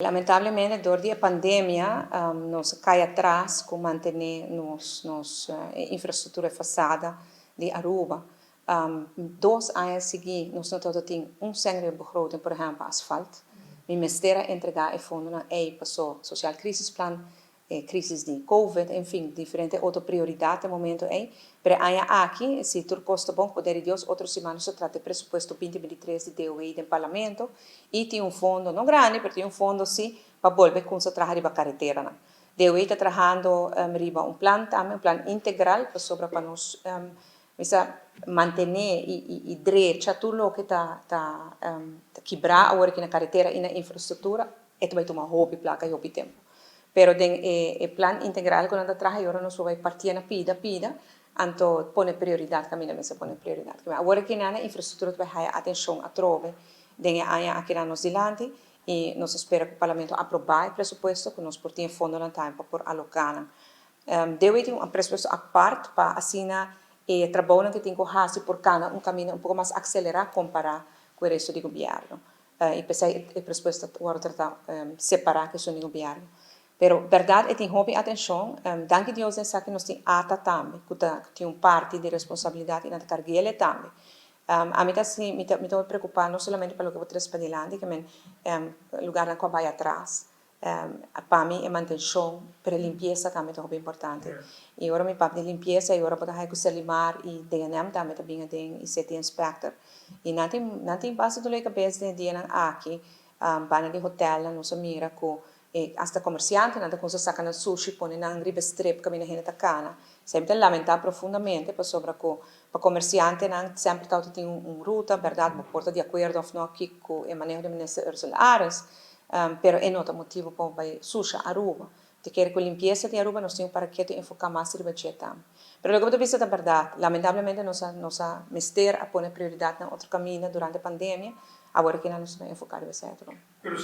Lamentavelmente, durante a pandemia, nós cai atrás com manter nos infraestrutura façada de Aruba. 2 anos seguidos, nós não temos de begroting, por exemplo, asfalto. O Ministério entregar o fundo na EI passou social crisis plan, crisis de Covid, enfim, diferentes outras prioridades no momento aí. Mas aqui, se tudo custa bom, poder de Deus, outras semanas se trata de presupuesto 2023 de DOE do Parlamento, e tem fundo, não grande, mas tem fundo, sim, para volver com o trabalho de carretera. Né? DOE está trabalhando plan também, um plano integral, para nós manter e direito tudo o que está quebrado agora aqui na carretera e na infraestrutura, e vai tomar hobby, placa e hobby tempo. Pero el plan integral que nós trabalhamos não vai partir na pida, então põe prioridade, caminho mesmo põe prioridade. Agora que na infraestrutura vai dar atenção a trove, tem aqui na nós dilante e nós esperamos que o Parlamento aprove o presupuesto que nós portamos fundo na tempo por alocar. Deve ter presupuesto à parte para assinar e trabalho que tem que fazer por cada caminho pouco mais acelerado comparado com o resto do governo. E pensar o presupuesto agora tratar separar que são do governo. Pero verdade é tem hobby atenção, danke Deus nessa que nós tem ata também, que tem parte de responsabilidade na carguela também. A mim assim, me estou preocupando não somente pelo que vou trazer para diante, que lugar na qual vai atrás. Para mim é manutenção, para a limpeza também é bem importante. E agora me papo de limpeza e agora para dar com o Selimar e DNM também tem e CT inspector. E não tem base do leite cabeça de dia aqui, para de hotel, nossa mira com hasta comerciante, nada com saca na sushi, põe na riba strip que viene na cana. Sempre lamentar profundamente, para sobre para comerciante, não sempre tem ruta, verdade, uma porta de acordo ou não aqui com o manejo de Ministério Ursula Ares, pero é outro motivo para sushi Aruba. De querer com limpeza de Aruba, nós temos para que enfocar mais no budget também. Pero lo que eu penso é verdade, lamentavelmente nossa ministério a pôr prioridade na outro caminho durante a pandemia, agora que nós estamos enfocados nesse outro.